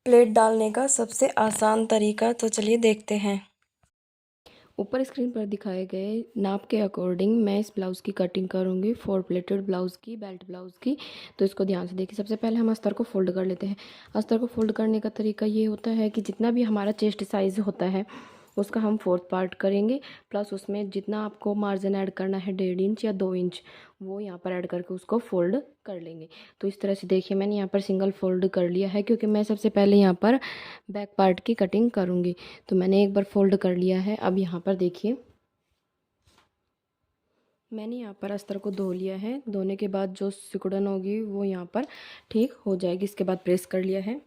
Plate डालने का सबसे आसान तरीका, तो चलिए देखते हैं। ऊपर स्क्रीन पर दिखाए गए नाप के अकॉर्डिंग मैं इस ब्लाउज़ की कटिंग करूँगी, 4 प्लेटेड ब्लाउज़ की, बेल्ट ब्लाउज़ की। तो इसको ध्यान से देखिए। सबसे पहले हम अस्तर को फ़ोल्ड कर लेते हैं। अस्तर को फ़ोल्ड करने का तरीका ये होता है कि जितना भी हमारा चेस्ट साइज़ होता है उसका हम 4th पार्ट करेंगे, प्लस उसमें जितना आपको मार्जिन ऐड करना है 1.5 इंच या 2 इंच, वो यहाँ पर ऐड करके उसको फ़ोल्ड कर लेंगे। तो इस तरह से देखिए मैंने यहाँ पर सिंगल फ़ोल्ड कर लिया है, क्योंकि मैं सबसे पहले यहाँ पर बैक पार्ट की कटिंग करूँगी। तो मैंने एक बार फ़ोल्ड कर लिया है। अब यहाँ पर देखिए मैंने यहाँ पर अस्तर को धो लिया है। धोने के बाद जो सिकुड़न होगी वो यहाँ पर ठीक हो जाएगी। इसके बाद प्रेस कर लिया है।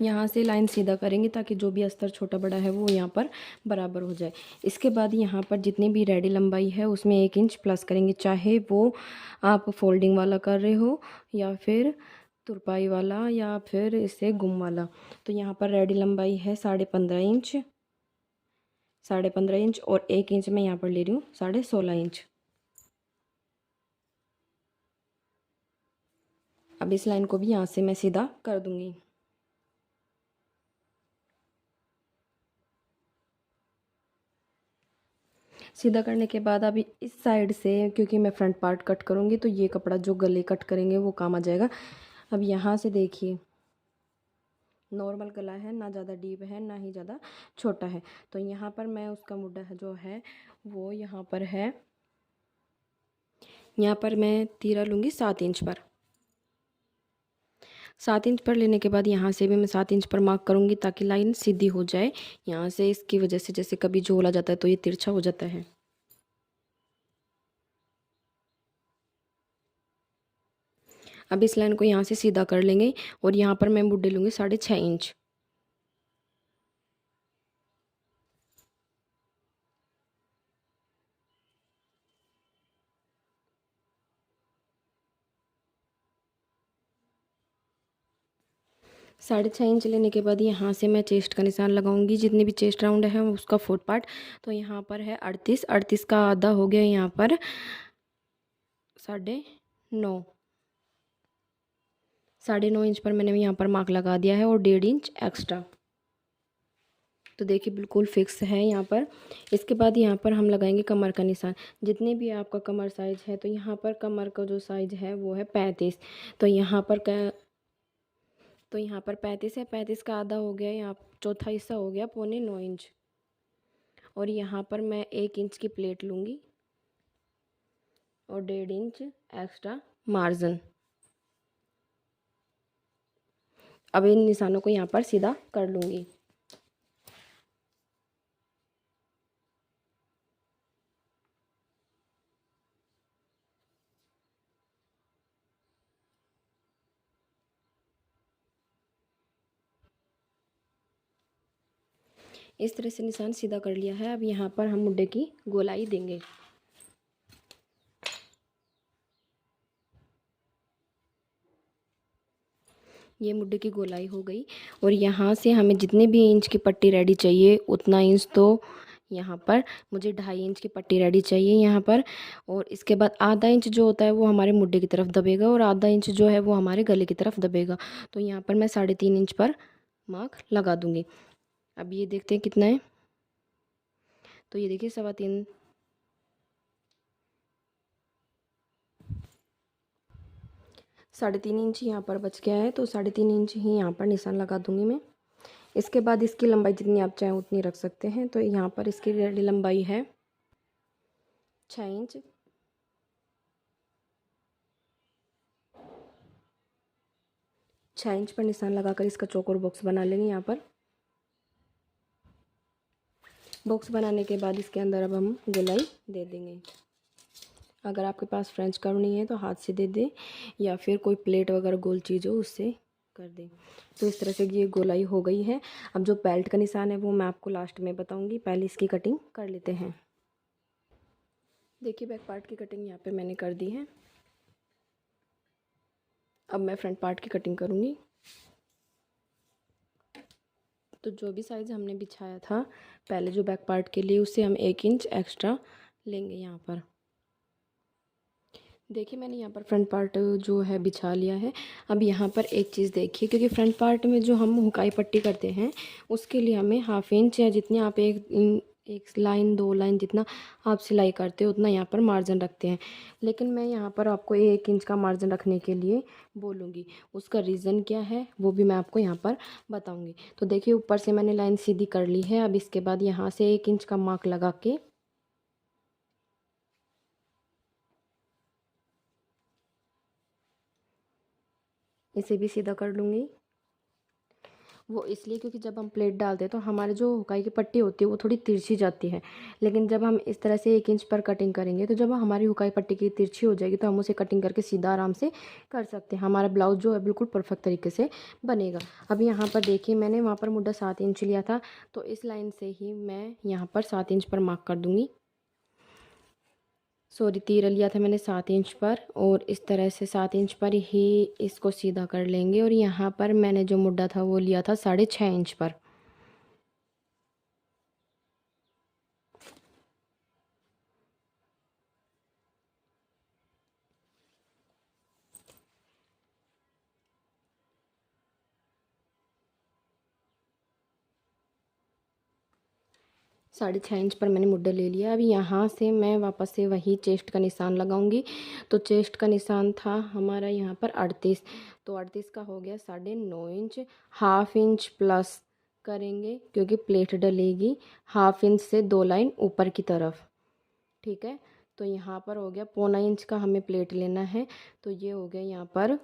यहाँ से लाइन सीधा करेंगे ताकि जो भी अस्तर छोटा बड़ा है वो यहाँ पर बराबर हो जाए। इसके बाद यहाँ पर जितनी भी रेडी लंबाई है उसमें 1 इंच प्लस करेंगे, चाहे वो आप फोल्डिंग वाला कर रहे हो या फिर तुरपाई वाला या फिर इसे गुम वाला। तो यहाँ पर रेडी लंबाई है 15.5 इंच, 15.5 इंच, और 1 इंच मैं यहाँ पर ले रही हूँ 16.5 इंच। अब इस लाइन को भी यहाँ से मैं सीधा कर दूंगी। सीधा करने के बाद अभी इस साइड से, क्योंकि मैं फ्रंट पार्ट कट करूँगी तो ये कपड़ा जो गले कट करेंगे वो काम आ जाएगा। अब यहाँ से देखिए नॉर्मल गला है, ना ज़्यादा डीप है ना ही ज़्यादा छोटा है। तो यहाँ पर मैं उसका मुड्ढा जो है वो यहाँ पर है। यहाँ पर मैं तीरा लूँगी 7 इंच पर। 7 इंच पर लेने के बाद यहाँ से भी मैं 7 इंच पर मार्क करूँगी ताकि लाइन सीधी हो जाए। यहाँ से इसकी वजह से जैसे कभी झोला जाता है तो ये तिरछा हो जाता है। अब इस लाइन को यहाँ से सीधा कर लेंगे और यहाँ पर मैं मुड्ढे लूँगी 6.5 इंच। साढ़े 6 इंच लेने के बाद यहाँ से मैं चेस्ट का निशान लगाऊंगी। जितनी भी चेस्ट राउंड है उसका 4th पार्ट। तो यहाँ पर है 38 का आधा हो गया यहाँ पर 9.5। 9.5 इंच पर मैंने यहाँ पर मार्क लगा दिया है और 1.5 इंच एक्स्ट्रा। तो देखिए बिल्कुल फिक्स है यहाँ पर। इसके बाद यहाँ पर हम लगाएंगे कमर का निशान। जितने भी आपका कमर साइज है तो यहाँ पर कमर का जो साइज है वो है 35। तो यहाँ पर 35 है। 35 का आधा हो गया, यहाँ चौथा हिस्सा हो गया 9.25 इंच। और यहाँ पर मैं 1 इंच की प्लेट लूँगी और 1.5 इंच एक्स्ट्रा मार्जिन। अब इन निशानों को यहाँ पर सीधा कर लूँगी। इस तरह से निशान सीधा कर लिया है। अब यहाँ पर हम मुड्ढे की गोलाई देंगे। ये मुड्ढे की गोलाई हो गई और यहाँ से हमें जितने भी इंच की पट्टी रेडी चाहिए उतना इंच, तो यहाँ पर मुझे 2.5 इंच की पट्टी रेडी चाहिए यहाँ पर। और इसके बाद आधा इंच जो होता है वो हमारे मुड्ढे की तरफ दबेगा और आधा इंच जो है वो हमारे गले की तरफ दबेगा। तो यहाँ पर मैं 3.5 इंच पर मार्क लगा दूँगी। अब ये देखते हैं कितना है। तो ये देखिए 3.25। 3.5 इंच यहाँ पर बच गया है, तो 3.5 इंच ही यहाँ पर निशान लगा दूँगी मैं। इसके बाद इसकी लंबाई जितनी आप चाहें उतनी रख सकते हैं। तो यहाँ पर इसकी रेडी लंबाई है 6 इंच। 6 इंच पर निशान लगाकर इसका चौकोर बॉक्स बना लेंगे। यहाँ पर बॉक्स बनाने के बाद इसके अंदर अब हम गोलाई दे देंगे। अगर आपके पास फ्रेंच कर्व नहीं है तो हाथ से दे दें या फिर कोई प्लेट वगैरह गोल चीज़ हो उससे कर दें। तो इस तरह से ये गोलाई हो गई है। अब जो बेल्ट का निशान है वो मैं आपको लास्ट में बताऊंगी, पहले इसकी कटिंग कर लेते हैं। देखिए बैक पार्ट की कटिंग यहाँ पे मैंने कर दी है। अब मैं फ्रंट पार्ट की कटिंग करूँगी। तो जो भी साइज़ हमने बिछाया था पहले जो बैक पार्ट के लिए, उससे हम 1 इंच एक्स्ट्रा लेंगे यहाँ पर। देखिए मैंने यहाँ पर फ्रंट पार्ट जो है बिछा लिया है। अब यहाँ पर एक चीज़ देखिए, क्योंकि फ्रंट पार्ट में जो हम हुकाई पट्टी करते हैं उसके लिए हमें हाफ इंच या जितनी आप एक लाइन 2 लाइन जितना आप सिलाई करते हो उतना यहाँ पर मार्जिन रखते हैं। लेकिन मैं यहाँ पर आपको 1 इंच का मार्जिन रखने के लिए बोलूँगी। उसका रीज़न क्या है वो भी मैं आपको यहाँ पर बताऊँगी। तो देखिए ऊपर से मैंने लाइन सीधी कर ली है। अब इसके बाद यहाँ से 1 इंच का मार्क लगा के इसे भी सीधा कर लूँगी। वो इसलिए क्योंकि जब हम प्लेट डालते हैं तो हमारे जो हुकाई की पट्टी होती है वो थोड़ी तिरछी जाती है। लेकिन जब हम इस तरह से 1 इंच पर कटिंग करेंगे तो जब हमारी हुकाई पट्टी की तिरछी हो जाएगी तो हम उसे कटिंग करके सीधा आराम से कर सकते हैं। हमारा ब्लाउज जो है बिल्कुल परफेक्ट तरीके से बनेगा। अब यहाँ पर देखिए मैंने वहाँ पर मुद्दा 7 इंच लिया था, तो इस लाइन से ही मैं यहाँ पर 7 इंच पर मार्क कर दूँगी। सॉरी, तीरा लिया था मैंने 7 इंच पर, और इस तरह से 7 इंच पर ही इसको सीधा कर लेंगे। और यहाँ पर मैंने जो मुड्डा था वो लिया था 6.5 इंच पर। साढ़े 6 इंच पर मैंने मुड्डा ले लिया। अब यहाँ से मैं वापस से वही चेस्ट का निशान लगाऊंगी। तो चेस्ट का निशान था हमारा यहाँ पर 38, तो 38 का हो गया 9.5 इंच। हाफ इंच प्लस करेंगे क्योंकि प्लेट डलेगी, हाफ इंच से 2 लाइन ऊपर की तरफ। ठीक है, तो यहाँ पर हो गया 1.25 इंच का हमें प्लेट लेना है, तो ये हो गया यहाँ पर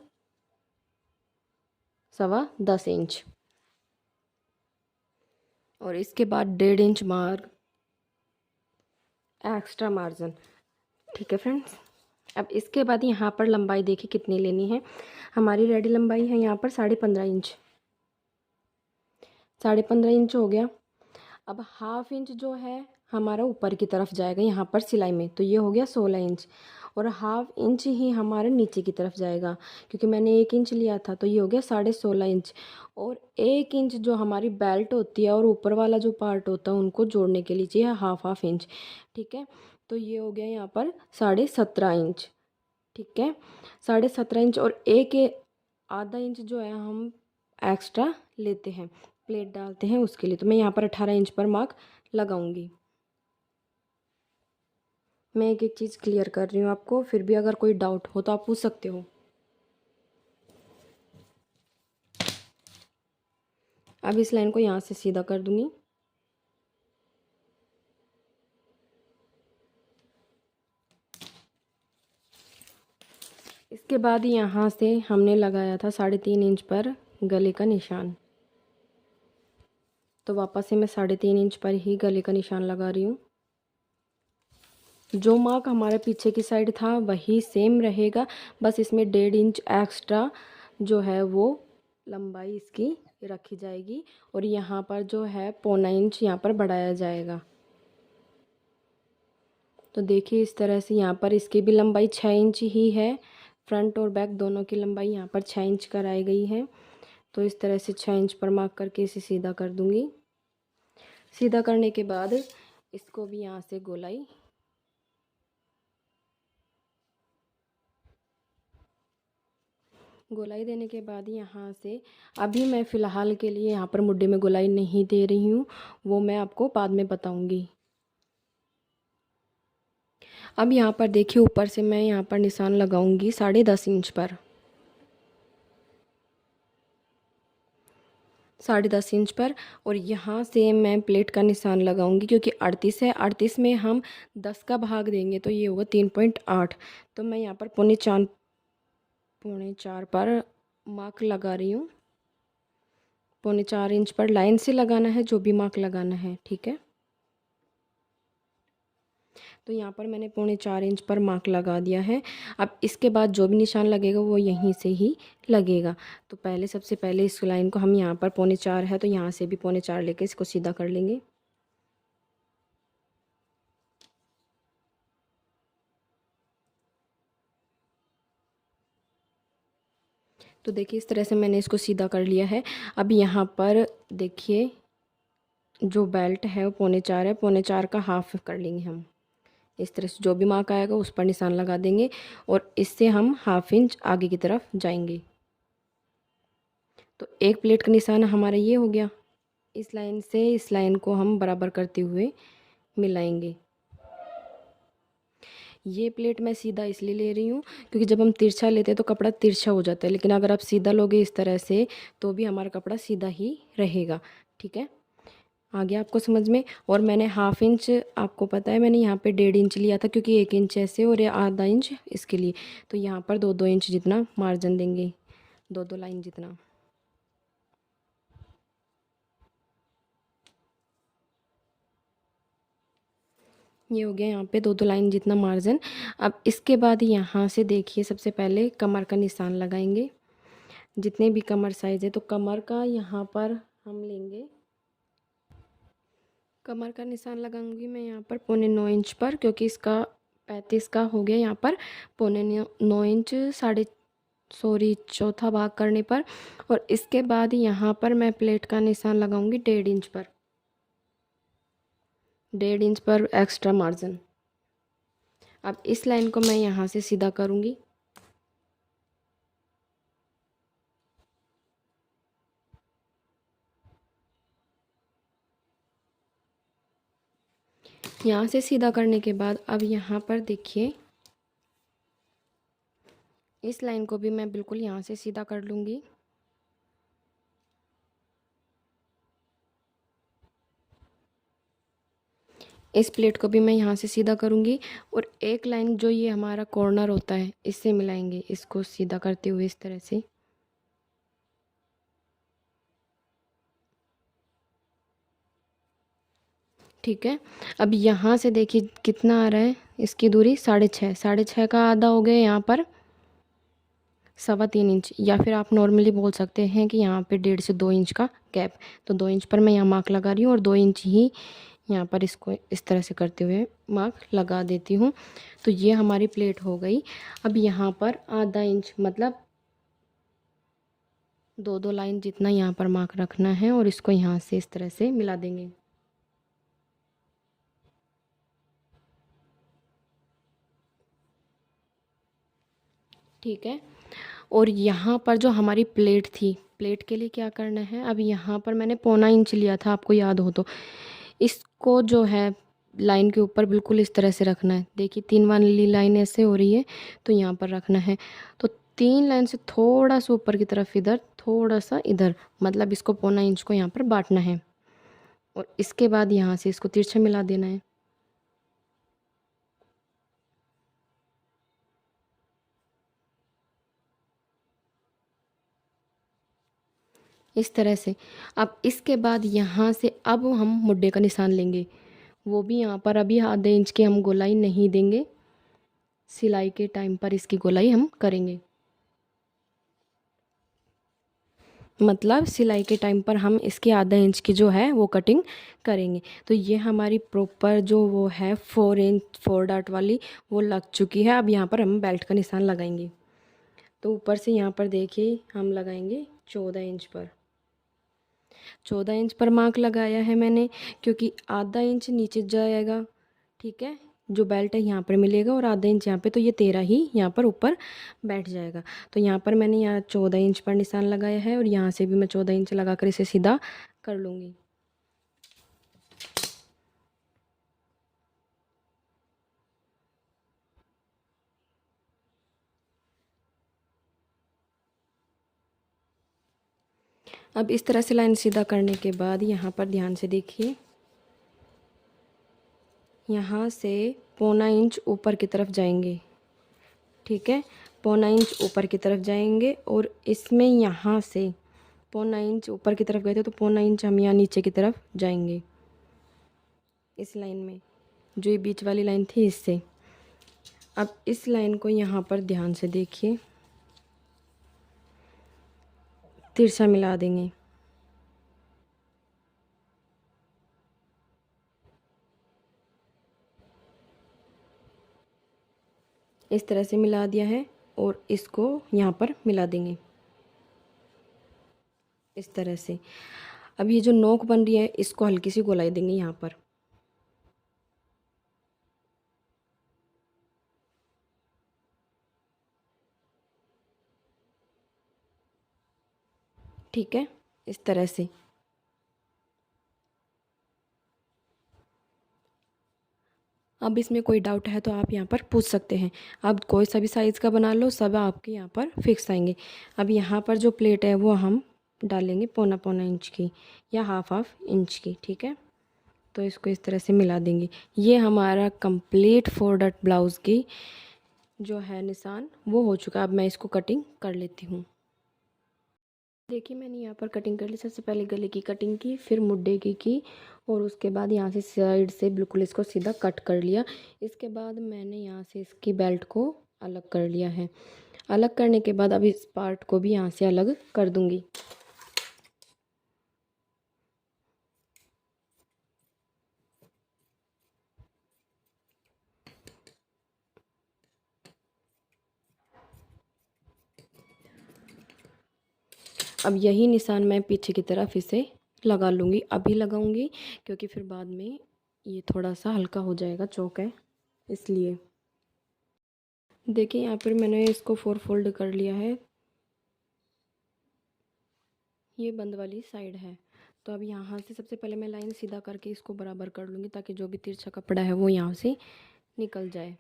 10.25 इंच। और इसके बाद 1.5 इंच मार्क एक्स्ट्रा मार्जिन। ठीक है फ्रेंड्स, अब इसके बाद यहाँ पर लंबाई देखिए कितनी लेनी है। हमारी रेडी लंबाई है यहाँ पर 15.5 इंच। 15.5 इंच हो गया। अब हाफ इंच जो है हमारा ऊपर की तरफ जाएगा यहाँ पर सिलाई में, तो ये हो गया 16 इंच। और हाफ इंच ही हमारे नीचे की तरफ जाएगा, क्योंकि मैंने 1 इंच लिया था, तो ये हो गया 16.5 इंच। और 1 इंच जो हमारी बेल्ट होती है और ऊपर वाला जो पार्ट होता है उनको जोड़ने के लिए चाहिए हाफ इंच। ठीक है, तो ये हो गया यहाँ पर 17.5 इंच। ठीक है, 17.5 इंच, और आधा इंच जो है हम एक्स्ट्रा लेते हैं, प्लेट डालते हैं उसके लिए। तो मैं यहाँ पर 18 इंच पर मार्क लगाऊंगी। मैं एक एक चीज़ क्लियर कर रही हूँ आपको, फिर भी अगर कोई डाउट हो तो आप पूछ सकते हो। अब इस लाइन को यहाँ से सीधा कर दूंगी। इसके बाद यहाँ से हमने लगाया था 3.5 इंच पर गले का निशान, तो वापस से मैं 3.5 इंच पर ही गले का निशान लगा रही हूँ। जो मार्क हमारे पीछे की साइड था वही सेम रहेगा, बस इसमें 1.5 इंच एक्स्ट्रा जो है वो लंबाई इसकी रखी जाएगी, और यहाँ पर जो है 1.25 इंच यहाँ पर बढ़ाया जाएगा। तो देखिए इस तरह से यहाँ पर इसकी भी लंबाई 6 इंच ही है। फ्रंट और बैक दोनों की लंबाई यहाँ पर 6 इंच कराई गई है। तो इस तरह से 6 इंच पर मार्क करके इसे सीधा कर दूँगी। सीधा करने के बाद इसको भी यहाँ से गोलाई देने के बाद यहाँ से, अभी मैं फ़िलहाल के लिए यहाँ पर मुड्ढे में गोलाई नहीं दे रही हूँ, वो मैं आपको बाद में बताऊँगी। अब यहाँ पर देखिए ऊपर से मैं यहाँ पर निशान लगाऊंगी 10.5 इंच पर, 10.5 इंच पर। और यहाँ से मैं प्लेट का निशान लगाऊंगी, क्योंकि 38 है, 38 में हम 10 का भाग देंगे तो ये होगा 3.8। तो मैं यहाँ पर पौने चार पर मार्क लगा रही हूँ। 4.25 इंच पर लाइन से लगाना है जो भी मार्क लगाना है। ठीक है, तो यहाँ पर मैंने 4.25 इंच पर मार्क लगा दिया है। अब इसके बाद जो भी निशान लगेगा वो यहीं से ही लगेगा। तो सबसे पहले इस लाइन को हम यहाँ पर 4.25 है, तो यहाँ से भी 4.25 लेके इसको सीधा कर लेंगे। तो देखिए इस तरह से मैंने इसको सीधा कर लिया है। अब यहाँ पर देखिए जो बेल्ट है वो 4.25 है, 4.25 का हाफ कर लेंगे हम। इस तरह से जो भी मार्क आएगा उस पर निशान लगा देंगे और इससे हम 1/2 इंच आगे की तरफ जाएंगे। तो एक प्लेट का निशान हमारा ये हो गया। इस लाइन से इस लाइन को हम बराबर करते हुए मिलाएंगे। ये प्लेट मैं सीधा इसलिए ले रही हूँ क्योंकि जब हम तिरछा लेते हैं तो कपड़ा तिरछा हो जाता है, लेकिन अगर आप सीधा लोगे इस तरह से तो भी हमारा कपड़ा सीधा ही रहेगा। ठीक है, आ गया आपको समझ में। और मैंने 1/2 इंच, आपको पता है मैंने यहाँ पे 1.5 इंच लिया था क्योंकि 1 इंच ऐसे और ये आधा इंच इसके लिए, तो यहाँ पर 2-2 इंच जितना मार्जिन देंगे, 2-2 लाइन जितना। ये हो गया यहाँ पे 2-2 लाइन जितना मार्जिन। अब इसके बाद यहाँ से देखिए सबसे पहले कमर का निशान लगाएंगे। जितने भी कमर साइज़ है तो कमर का यहाँ पर हम लेंगे, कमर का निशान लगाऊंगी मैं यहाँ पर 9.25 इंच पर, क्योंकि इसका 35 का हो गया यहाँ पर 9.25 इंच, साढ़े सॉरी चौथा भाग करने पर। और इसके बाद यहाँ पर मैं प्लेट का निशान लगाऊंगी 1.5 इंच पर, 1.5 इंच पर एक्स्ट्रा मार्जिन। अब इस लाइन को मैं यहाँ से सीधा करूँगी। यहाँ से सीधा करने के बाद अब यहाँ पर देखिए इस लाइन को भी मैं बिल्कुल यहाँ से सीधा कर लूँगी। इस प्लेट को भी मैं यहाँ से सीधा करूँगी और एक लाइन जो ये हमारा कॉर्नर होता है इससे मिलाएंगे, इसको सीधा करते हुए इस तरह से। ठीक है, अब यहाँ से देखिए कितना आ रहा है, इसकी दूरी 6.5, 6.5 का आधा हो गया यहाँ पर 3.25 इंच, या फिर आप नॉर्मली बोल सकते हैं कि यहाँ पे 1.5 से 2 इंच का गैप। तो 2 इंच पर मैं यहाँ मार्क लगा रही हूँ और 2 इंच ही यहाँ पर इसको इस तरह से करते हुए मार्क लगा देती हूँ। तो ये हमारी प्लेट हो गई। अब यहाँ पर आधा इंच मतलब 2-2 लाइन जितना यहाँ पर मार्क रखना है और इसको यहाँ से इस तरह से मिला देंगे। ठीक है, और यहाँ पर जो हमारी प्लेट थी, प्लेट के लिए क्या करना है, अब यहाँ पर मैंने 1.25 इंच लिया था, आपको याद हो तो। इसको जो है लाइन के ऊपर बिल्कुल इस तरह से रखना है। देखिए 3 वाली लाइन ऐसे हो रही है तो यहाँ पर रखना है। तो 3 लाइन से थोड़ा सा ऊपर की तरफ इधर, थोड़ा सा इधर, मतलब इसको 1.25 इंच को यहाँ पर बांटना है और इसके बाद यहाँ से इसको तिरछा मिला देना है इस तरह से। अब इसके बाद यहाँ से अब हम मुड्ढे का निशान लेंगे, वो भी यहाँ पर अभी आधे इंच की हम गोलाई नहीं देंगे, सिलाई के टाइम पर इसकी गोलाई हम करेंगे। मतलब सिलाई के टाइम पर हम इसके आधा इंच की जो है वो कटिंग करेंगे। तो ये हमारी प्रॉपर जो वो है 4 इंच 4 डॉट वाली वो लग चुकी है। अब यहाँ पर हम बेल्ट का निशान लगाएंगे। तो ऊपर से यहाँ पर देखिए हम लगाएंगे 14 इंच पर, 14 इंच पर मार्क लगाया है मैंने, क्योंकि आधा इंच नीचे जाएगा। ठीक है, जो बेल्ट है यहाँ पर मिलेगा और आधा इंच यहाँ पे, तो ये 13 ही यहाँ पर ऊपर बैठ जाएगा। तो यहाँ पर मैंने यहाँ 14 इंच पर निशान लगाया है और यहाँ से भी मैं 14 इंच लगा कर इसे सीधा कर लूँगी। अब इस तरह से लाइन सीधा करने के बाद यहाँ पर ध्यान से देखिए, यहाँ से 1.25 इंच ऊपर की तरफ जाएंगे। ठीक है, 1.25 इंच ऊपर की तरफ जाएंगे और इसमें यहाँ से 1.25 इंच ऊपर की तरफ गए थे तो 1.25 इंच हम यहाँ नीचे की तरफ जाएंगे इस लाइन में, जो ये बीच वाली लाइन थी इससे। अब इस लाइन को यहाँ पर ध्यान से देखिए, तिरछा मिला देंगे। इस तरह से मिला दिया है और इसको यहाँ पर मिला देंगे इस तरह से। अब ये जो नोक बन रही है इसको हल्की सी गोलाई देंगे यहाँ पर। ठीक है, इस तरह से। अब इसमें कोई डाउट है तो आप यहाँ पर पूछ सकते हैं। अब कोई सा भी साइज़ का बना लो, सब आपके यहाँ पर फिक्स आएंगे। अब यहाँ पर जो प्लेट है वो हम डालेंगे पौना पौना इंच की या हाफ हाफ इंच की, ठीक है। तो इसको इस तरह से मिला देंगे। ये हमारा कंप्लीट 4 डॉट ब्लाउज़ की जो है निशान वो हो चुका। अब मैं इसको कटिंग कर लेती हूँ। देखिए मैंने यहाँ पर कटिंग कर ली। सबसे पहले गले की कटिंग की, फिर मुड्ढे की और उसके बाद यहाँ से साइड से बिल्कुल इसको सीधा कट कर लिया। इसके बाद मैंने यहाँ से इसकी बेल्ट को अलग कर लिया है। अलग करने के बाद अब इस पार्ट को भी यहाँ से अलग कर दूँगी। अब यही निशान मैं पीछे की तरफ इसे लगा लूँगी। अभी लगाऊँगी क्योंकि फिर बाद में ये थोड़ा सा हल्का हो जाएगा, चौक है इसलिए। देखिए यहाँ पर मैंने इसको 4 फोल्ड कर लिया है। ये बंद वाली साइड है। तो अब यहाँ से सबसे पहले मैं लाइन सीधा करके इसको बराबर कर लूँगी ताकि जो भी तिरछा कपड़ा है वो यहाँ से निकल जाए।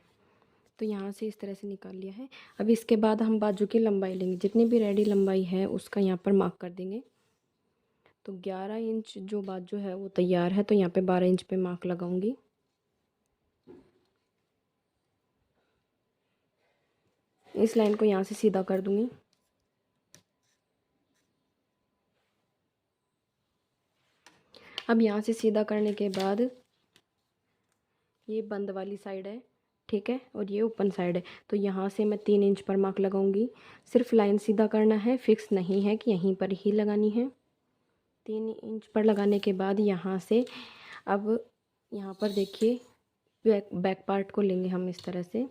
तो यहाँ से इस तरह से निकाल लिया है। अब इसके बाद हम बाजू की लंबाई लेंगे। जितनी भी रेडी लंबाई है उसका यहाँ पर मार्क कर देंगे। तो 11 इंच जो बाजू है वो तैयार है, तो यहाँ पे 12 इंच पे मार्क लगाऊंगी। इस लाइन को यहाँ से सीधा कर दूंगी। अब यहाँ से सीधा करने के बाद ये बंद वाली साइड है, ठीक है, और ये ओपन साइड है। तो यहाँ से मैं 3 इंच पर मार्क लगाऊंगी। सिर्फ लाइन सीधा करना है, फिक्स नहीं है कि यहीं पर ही लगानी है। 3 इंच पर लगाने के बाद यहाँ से अब यहाँ पर देखिए बैक पार्ट को लेंगे हम इस तरह से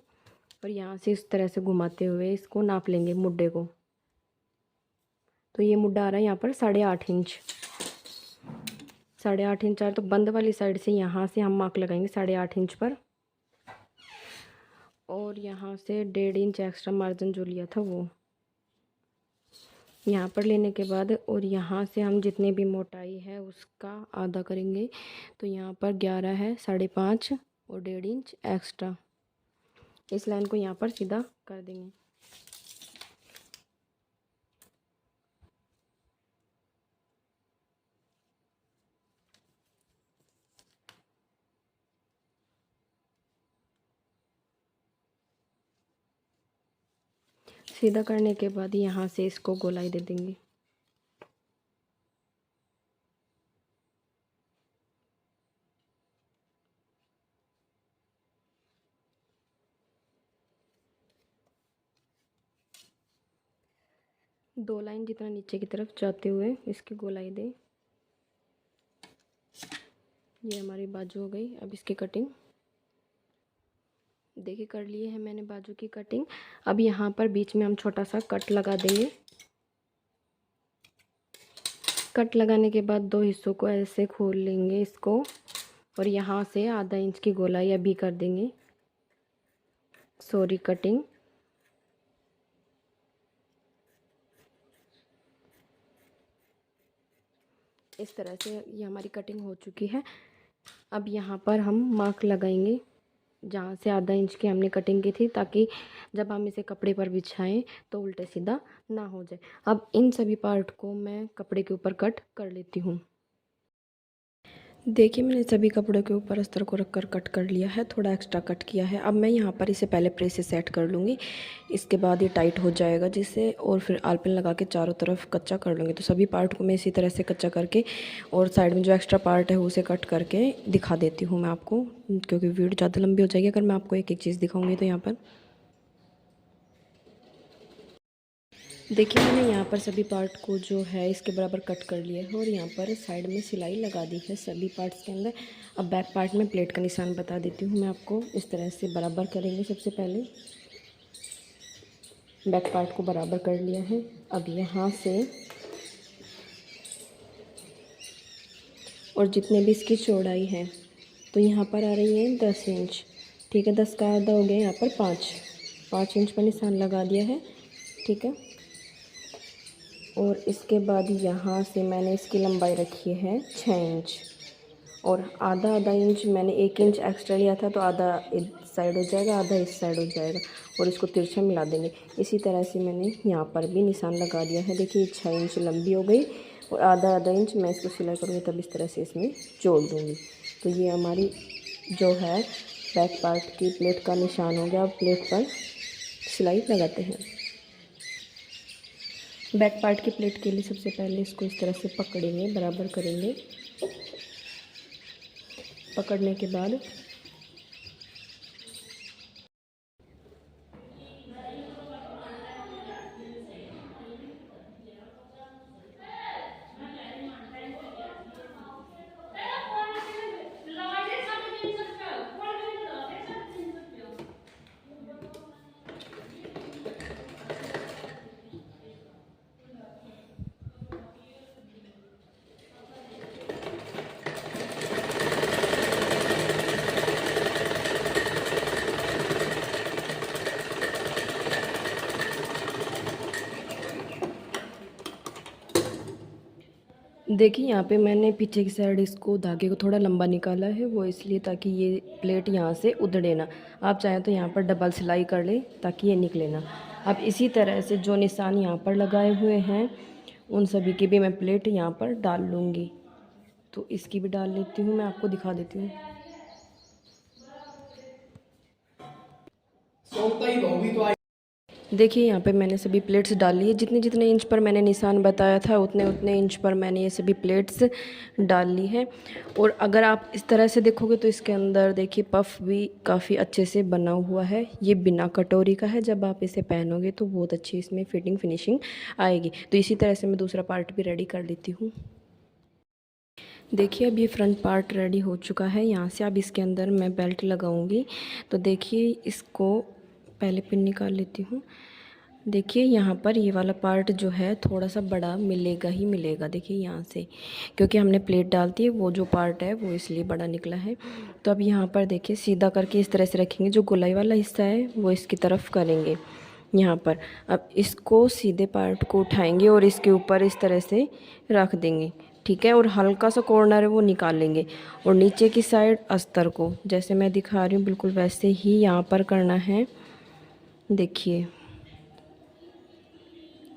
और यहाँ से इस तरह से घुमाते हुए इसको नाप लेंगे मुड्ढे को। तो ये मुड्ढा आ रहा है यहाँ पर 8.5 इंच। 8.5 इंच आ रहा, तो बंद वाली साइड से यहाँ से हम मार्क लगाएंगे 8.5 इंच पर और यहाँ से 1.5 इंच एक्स्ट्रा मार्जिन जो लिया था वो यहाँ पर लेने के बाद और यहाँ से हम जितने भी मोटाई है उसका आधा करेंगे। तो यहाँ पर 11 है, 5.5 और 1.5 इंच एक्स्ट्रा। इस लाइन को यहाँ पर सीधा कर देंगे। सीधा करने के बाद यहाँ से इसको गोलाई दे देंगे। दो लाइन जितना नीचे की तरफ जाते हुए इसकी गोलाई दे। ये हमारी बाजू हो गई। अब इसकी कटिंग देखिए कर लिए है मैंने बाजू की कटिंग। अब यहाँ पर बीच में हम छोटा सा कट लगा देंगे। कट लगाने के बाद दो हिस्सों को ऐसे खोल लेंगे इसको और यहाँ से आधा इंच की गोलाई अभी कर देंगे। सॉरी कटिंग इस तरह से ये हमारी कटिंग हो चुकी है। अब यहाँ पर हम मार्क लगाएंगे जहाँ से आधा इंच की हमने कटिंग की थी, ताकि जब हम इसे कपड़े पर बिछाएं तो उल्टे सीधा ना हो जाए। अब इन सभी पार्ट को मैं कपड़े के ऊपर कट कर लेती हूँ। देखिए मैंने सभी कपड़ों के ऊपर अस्तर को रखकर कट कर लिया है, थोड़ा एक्स्ट्रा कट किया है। अब मैं यहाँ पर इसे पहले प्रेस से सेट कर लूँगी, इसके बाद ये टाइट हो जाएगा जिससे, और फिर आलपिन लगा के चारों तरफ कच्चा कर लूँगी। तो सभी पार्ट को मैं इसी तरह से कच्चा करके और साइड में जो एक्स्ट्रा पार्ट है उसे कट करके दिखा देती हूँ मैं आपको, क्योंकि वीडियो ज़्यादा लंबी हो जाएगी अगर मैं आपको एक एक चीज़ दिखाऊँगी। तो यहाँ पर देखिए मैंने यहाँ पर सभी पार्ट को जो है इसके बराबर कट कर लिया है और यहाँ पर साइड में सिलाई लगा दी है सभी पार्ट्स के अंदर। अब बैक पार्ट में प्लेट का निशान बता देती हूँ मैं आपको। इस तरह से बराबर करेंगे। सबसे पहले बैक पार्ट को बराबर कर लिया है। अब यहाँ से और जितने भी इसकी चौड़ाई है तो यहाँ पर आ रही है 10 इंच, ठीक है। 10 का आधा हो गया, यहाँ पर 5 इंच पर निशान लगा दिया है, ठीक है। और इसके बाद यहाँ से मैंने इसकी लंबाई रखी है 6 इंच और आधा आधा इंच मैंने 1 इंच एक्स्ट्रा लिया था, तो आधा इस साइड हो जाएगा, आधा इस साइड हो जाएगा और इसको तिरछा मिला देंगे। इसी तरह से मैंने यहाँ पर भी निशान लगा दिया है। देखिए 6 इंच लंबी हो गई और आधा आधा इंच मैं इसको सिलाई करूँगी, तब इस तरह से इसमें जोड़ दूँगी। तो ये हमारी जो है बैक पार्ट की प्लेट का निशान हो गया। अब प्लेट पर सिलाई लगाते हैं। बैक पार्ट की प्लेट के लिए सबसे पहले इसको इस तरह से पकड़ेंगे, बराबर करेंगे। पकड़ने के बाद देखिए यहाँ पे मैंने पीछे की साइड इसको धागे को थोड़ा लंबा निकाला है, वो इसलिए ताकि ये प्लेट यहाँ से उधड़े ना। आप चाहें तो यहाँ पर डबल सिलाई कर लें ताकि ये निकले ना। अब इसी तरह से जो निशान यहाँ पर लगाए हुए हैं उन सभी की भी मैं प्लेट यहाँ पर डाल लूँगी। तो इसकी भी डाल लेती हूँ, मैं आपको दिखा देती हूँ। देखिए यहाँ पे मैंने सभी प्लेट्स डाल ली है। जितने जितने इंच पर मैंने निशान बताया था उतने उतने इंच पर मैंने ये सभी प्लेट्स डाल ली है। और अगर आप इस तरह से देखोगे तो इसके अंदर देखिए पफ भी काफ़ी अच्छे से बना हुआ है। ये बिना कटोरी का है। जब आप इसे पहनोगे तो बहुत अच्छी इसमें फिटिंग फिनिशिंग आएगी। तो इसी तरह से मैं दूसरा पार्ट भी रेडी कर लेती हूँ। देखिए अब ये फ्रंट पार्ट रेडी हो चुका है। यहाँ से अब इसके अंदर मैं बेल्ट लगाऊंगी। तो देखिए इसको पहले पिन निकाल लेती हूँ। देखिए यहाँ पर ये वाला पार्ट जो है थोड़ा सा बड़ा मिलेगा ही मिलेगा। देखिए यहाँ से, क्योंकि हमने प्लेट डालती है वो जो पार्ट है वो इसलिए बड़ा निकला है। तो अब यहाँ पर देखिए सीधा करके इस तरह से रखेंगे। जो गोलाई वाला हिस्सा है वो इसकी तरफ करेंगे यहाँ पर। अब इसको सीधे पार्ट को उठाएंगे और इसके ऊपर इस तरह से रख देंगे, ठीक है। और हल्का सा कॉर्नर है वो निकाल लेंगे और नीचे की साइड अस्तर को जैसे मैं दिखा रही हूँ बिल्कुल वैसे ही यहाँ पर करना है। देखिए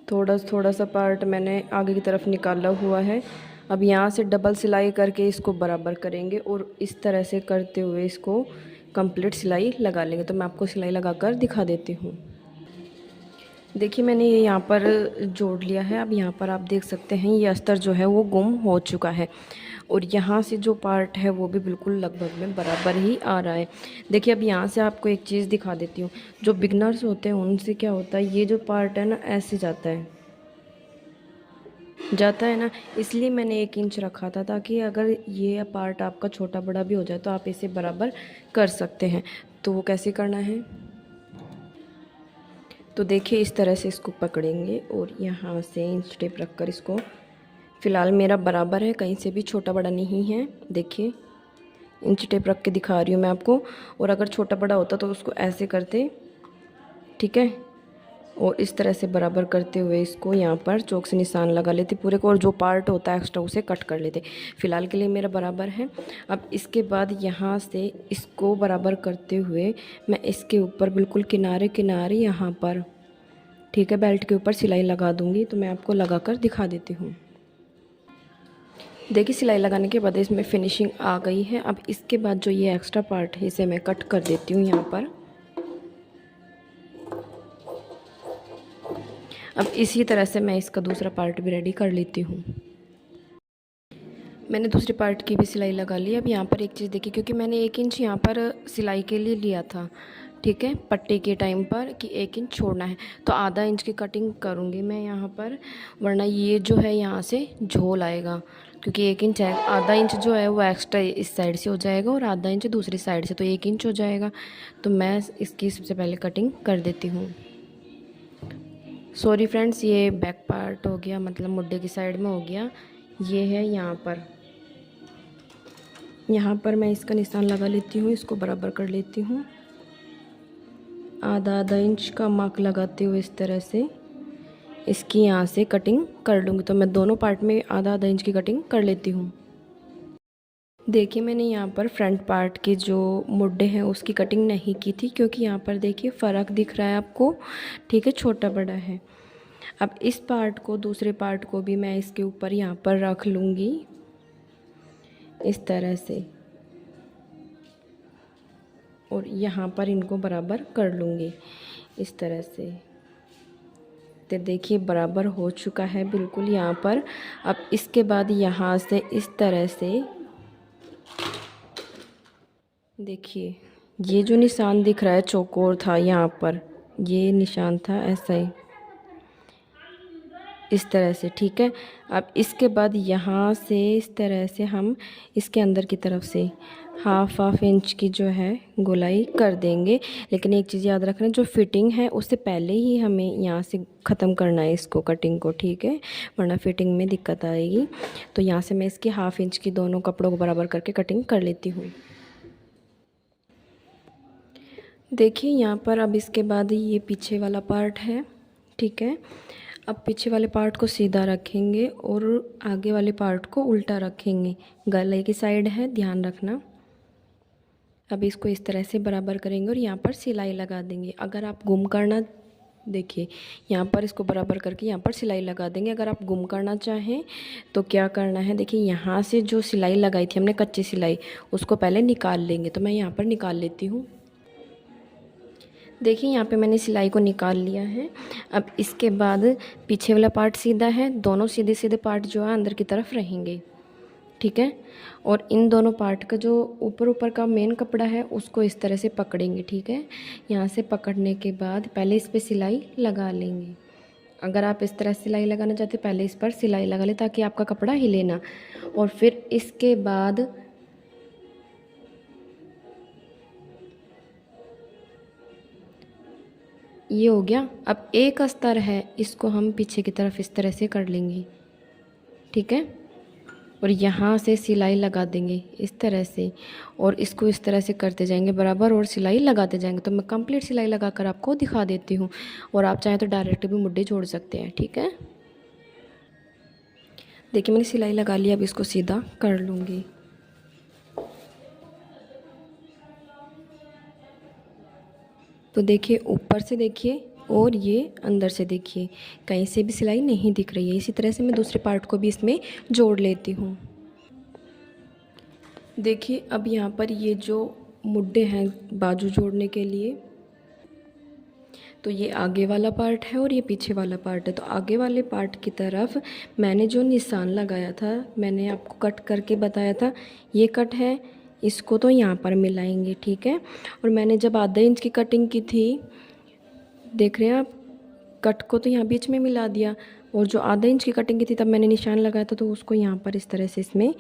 थोड़ा सा पार्ट मैंने आगे की तरफ निकाला हुआ है। अब यहाँ से डबल सिलाई करके इसको बराबर करेंगे और इस तरह से करते हुए इसको कंप्लीट सिलाई लगा लेंगे। तो मैं आपको सिलाई लगा कर दिखा देती हूँ। देखिए मैंने ये यहाँ पर जोड़ लिया है। अब यहाँ पर आप देख सकते हैं ये अस्तर जो है वो गुम हो चुका है और यहाँ से जो पार्ट है वो भी बिल्कुल लगभग में बराबर ही आ रहा है। देखिए अब यहाँ से आपको एक चीज़ दिखा देती हूँ। जो बिगनर्स होते हैं उनसे क्या होता है, ये जो पार्ट है ना ऐसे जाता है ना, इसलिए मैंने 1 इंच रखा था ताकि अगर ये पार्ट आपका छोटा बड़ा भी हो जाए तो आप इसे बराबर कर सकते हैं। तो वो कैसे करना है, तो देखिए इस तरह से इसको पकड़ेंगे और यहाँ से इंच टेप रख कर इसको, फ़िलहाल मेरा बराबर है, कहीं से भी छोटा बड़ा नहीं है। देखिए इंच टेप रख के दिखा रही हूँ मैं आपको। और अगर छोटा बड़ा होता तो उसको ऐसे करते, ठीक है, और इस तरह से बराबर करते हुए इसको यहाँ पर चौक से निशान लगा लेते पूरे को और जो पार्ट होता है एक्स्ट्रा उसे कट कर लेते। फ़िलहाल के लिए मेरा बराबर है। अब इसके बाद यहाँ से इसको बराबर करते हुए मैं इसके ऊपर बिल्कुल किनारे किनारे यहाँ पर, ठीक है, बेल्ट के ऊपर सिलाई लगा दूँगी। तो मैं आपको लगा कर दिखा देती हूँ। देखिए सिलाई लगाने के बाद इसमें फिनिशिंग आ गई है। अब इसके बाद जो ये एक्स्ट्रा पार्ट है इसे मैं कट कर देती हूँ यहाँ पर। अब इसी तरह से मैं इसका दूसरा पार्ट भी रेडी कर लेती हूँ। मैंने दूसरे पार्ट की भी सिलाई लगा ली। अब यहाँ पर एक चीज़ देखिए, क्योंकि मैंने 1 इंच यहाँ पर सिलाई के लिए लिया था, ठीक है, पट्टी के टाइम पर कि 1 इंच छोड़ना है, तो आधा इंच की कटिंग करूँगी मैं यहाँ पर, वरना ये जो है यहाँ से झोल आएगा। क्योंकि 1 इंच है, आधा इंच जो है वो एक्स्ट्रा इस साइड से हो जाएगा और आधा इंच दूसरी साइड से, तो 1 इंच हो जाएगा। तो मैं इसकी सबसे पहले कटिंग कर देती हूँ। सॉरी फ्रेंड्स, ये बैक पार्ट हो गया, मतलब मुड्ढे की साइड में हो गया। ये है यहाँ पर मैं इसका निशान लगा लेती हूँ, इसको बराबर कर लेती हूँ। आधा इंच का मार्क लगाते हुए इस तरह से इसकी यहाँ से कटिंग कर लूँगी। तो मैं दोनों पार्ट में आधा आधा इंच की कटिंग कर लेती हूँ। देखिए मैंने यहाँ पर फ्रंट पार्ट के जो मुड्डे हैं उसकी कटिंग नहीं की थी, क्योंकि यहाँ पर देखिए फ़र्क दिख रहा है आपको, ठीक है, छोटा बड़ा है। अब इस पार्ट को, दूसरे पार्ट को भी मैं इसके ऊपर यहाँ पर रख लूँगी इस तरह से, और यहाँ पर इनको बराबर कर लूँगी इस तरह से। तो देखिए बराबर हो चुका है बिल्कुल यहाँ पर। अब इसके बाद यहाँ से इस तरह से देखिए, ये जो निशान दिख रहा है चौकोर था यहाँ पर, ये निशान था ऐसा ही, इस तरह से, ठीक है। अब इसके बाद यहाँ से इस तरह से हम इसके अंदर की तरफ से हाफ इंच की जो है गोलाई कर देंगे। लेकिन एक चीज़ याद रखना, जो फिटिंग है उससे पहले ही हमें यहाँ से ख़त्म करना है इसको, कटिंग को, ठीक है, वरना फिटिंग में दिक्कत आएगी। तो यहाँ से मैं इसकी हाफ इंच की दोनों कपड़ों को बराबर करके कटिंग कर लेती हूँ। देखिए यहाँ पर अब इसके बाद ये पीछे वाला पार्ट है, ठीक है। अब पीछे वाले पार्ट को सीधा रखेंगे और आगे वाले पार्ट को उल्टा रखेंगे। गले की साइड है, ध्यान रखना। अब इसको इस तरह से बराबर करेंगे और यहाँ पर सिलाई लगा देंगे। अगर आप गुम करना, देखिए यहाँ पर इसको बराबर करके यहाँ पर सिलाई लगा देंगे। अगर आप गुम करना चाहें तो क्या करना है, देखिए यहाँ से जो सिलाई लगाई थी हमने, कच्ची सिलाई, उसको पहले निकाल लेंगे। तो मैं यहाँ पर निकाल लेती हूँ। देखिए यहाँ पे मैंने सिलाई को निकाल लिया है। अब इसके बाद पीछे वाला पार्ट सीधा है, दोनों सीधे सीधे पार्ट जो है अंदर की तरफ रहेंगे, ठीक है। और इन दोनों पार्ट का जो ऊपर का मेन कपड़ा है उसको इस तरह से पकड़ेंगे, ठीक है। यहाँ से पकड़ने के बाद पहले इस पर सिलाई लगा लेंगे। अगर आप इस तरह सिलाई लगाना चाहते पहले इस पर सिलाई लगा लें ताकि आपका कपड़ा हिले ना। और फिर इसके बाद ये हो गया। अब एक अस्तर है, इसको हम पीछे की तरफ इस तरह से कर लेंगे, ठीक है। और यहाँ से सिलाई लगा देंगे इस तरह से, और इसको इस तरह से करते जाएंगे बराबर और सिलाई लगाते जाएंगे। तो मैं कंप्लीट सिलाई लगाकर आपको दिखा देती हूँ, और आप चाहें तो डायरेक्ट भी मुड्डे जोड़ सकते हैं, ठीक है। देखिए मैंने सिलाई लगा ली, अब इसको सीधा कर लूँगी। तो देखिए ऊपर से देखिए और ये अंदर से देखिए, कहीं से भी सिलाई नहीं दिख रही है। इसी तरह से मैं दूसरे पार्ट को भी इसमें जोड़ लेती हूँ। देखिए अब यहाँ पर ये जो मुड्डे हैं बाजू जोड़ने के लिए, तो ये आगे वाला पार्ट है और ये पीछे वाला पार्ट है। तो आगे वाले पार्ट की तरफ मैंने जो निशान लगाया था, मैंने आपको कट करके बताया था, ये कट है, इसको तो यहाँ पर मिलाएंगे, ठीक है। और मैंने जब आधा इंच की कटिंग की थी, देख रहे हैं आप, कट को तो यहाँ बीच में मिला दिया, और जो आधा इंच की कटिंग की थी तब मैंने निशान लगाया था, तो उसको यहाँ पर इस तरह से इसमें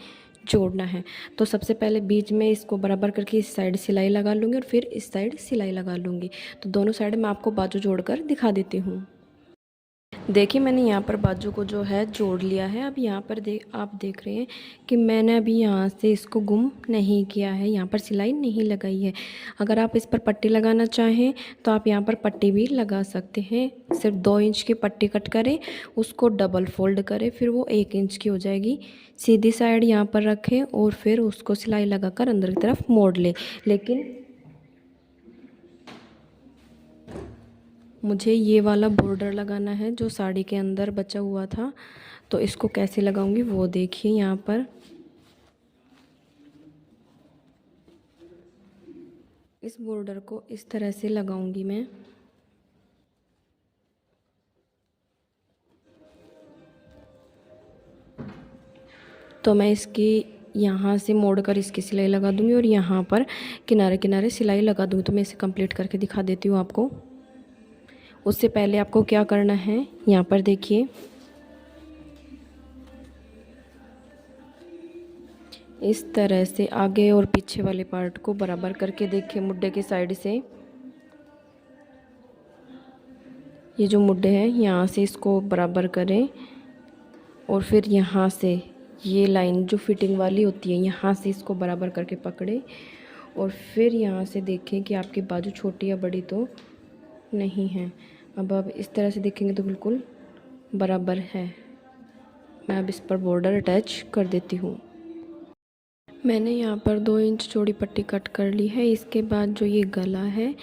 जोड़ना है। तो सबसे पहले बीच में इसको बराबर करके इस साइड सिलाई लगा लूँगी और फिर इस साइड सिलाई लगा लूँगी। तो दोनों साइड मैं आपको बाजू जोड़कर दिखा देती हूँ। देखिए मैंने यहाँ पर बाजू को जो है जोड़ लिया है। अब यहाँ पर आप देख रहे हैं कि मैंने अभी यहाँ से इसको गुम नहीं किया है, यहाँ पर सिलाई नहीं लगाई है। अगर आप इस पर पट्टी लगाना चाहें तो आप यहाँ पर पट्टी भी लगा सकते हैं। सिर्फ 2 इंच की पट्टी कट करें, उसको डबल फोल्ड करें, फिर वो 1 इंच की हो जाएगी। सीधी साइड यहाँ पर रखें और फिर उसको सिलाई लगाकर अंदर की तरफ मोड़ लें। लेकिन मुझे ये वाला बॉर्डर लगाना है जो साड़ी के अंदर बचा हुआ था, तो इसको कैसे लगाऊंगी वो देखिए। यहाँ पर इस बॉर्डर को इस तरह से लगाऊंगी मैं। तो मैं इसकी यहाँ से मोड़कर इसकी सिलाई लगा दूंगी और यहाँ पर किनारे किनारे सिलाई लगा दूंगी। तो मैं इसे कंप्लीट करके दिखा देती हूँ आपको। उससे पहले आपको क्या करना है, यहाँ पर देखिए, इस तरह से आगे और पीछे वाले पार्ट को बराबर करके देखिए मुड्डे की साइड से। ये जो मुड्डे हैं यहाँ से इसको बराबर करें और फिर यहाँ से ये लाइन जो फिटिंग वाली होती है यहाँ से इसको बराबर करके पकड़े और फिर यहाँ से देखें कि आपकी बाजू छोटी या बड़ी तो नहीं है। अब आप इस तरह से देखेंगे तो बिल्कुल बराबर है। मैं अब इस पर बॉर्डर अटैच कर देती हूँ। मैंने यहाँ पर 2 इंच चौड़ी पट्टी कट कर ली है। इसके बाद जो ये गला है,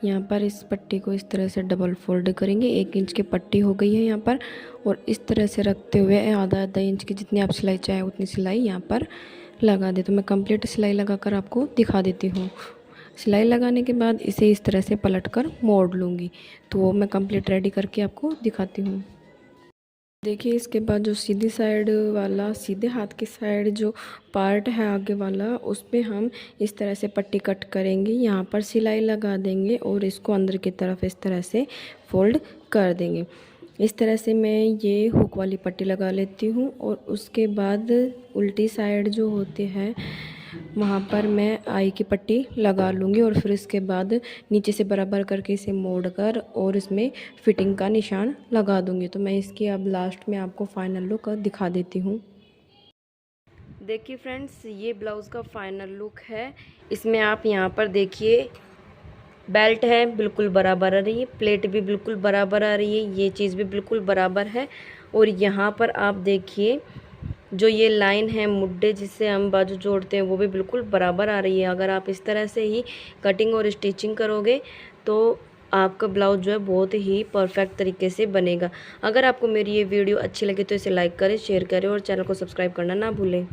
यहाँ पर इस पट्टी को इस तरह से डबल फोल्ड करेंगे। 1 इंच की पट्टी हो गई है यहाँ पर, और इस तरह से रखते हुए आधा आधा इंच की जितनी आप सिलाई चाहे उतनी सिलाई यहाँ पर लगा दे। तो मैं कंप्लीट सिलाई लगाकर आपको दिखा देती हूँ। सिलाई लगाने के बाद इसे इस तरह से पलट कर मोड़ लूँगी। तो वो मैं कंप्लीट रेडी करके आपको दिखाती हूँ। देखिए, इसके बाद जो सीधी साइड वाला, सीधे हाथ की साइड जो पार्ट है आगे वाला, उस पे हम इस तरह से पट्टी कट करेंगे। यहाँ पर सिलाई लगा देंगे और इसको अंदर की तरफ इस तरह से फोल्ड कर देंगे। इस तरह से मैं ये हुक वाली पट्टी लगा लेती हूँ, और उसके बाद उल्टी साइड जो होती है वहाँ पर मैं आई की पट्टी लगा लूँगी, और फिर इसके बाद नीचे से बराबर करके इसे मोड़ कर और इसमें फिटिंग का निशान लगा दूँगी। तो मैं इसकी अब लास्ट में आपको फाइनल लुक दिखा देती हूँ। देखिए फ्रेंड्स, ये ब्लाउज़ का फाइनल लुक है। इसमें आप यहाँ पर देखिए, बेल्ट है बिल्कुल बराबर आ रही है, प्लेट भी बिल्कुल बराबर आ रही है, ये चीज़ भी बिल्कुल बराबर है। और यहाँ पर आप देखिए, जो ये लाइन है मुड्डे जिससे हम बाजू जोड़ते हैं, वो भी बिल्कुल बराबर आ रही है। अगर आप इस तरह से ही कटिंग और स्टिचिंग करोगे तो आपका ब्लाउज जो है बहुत ही परफेक्ट तरीके से बनेगा। अगर आपको मेरी ये वीडियो अच्छी लगे तो इसे लाइक करें, शेयर करें और चैनल को सब्सक्राइब करना ना भूलें।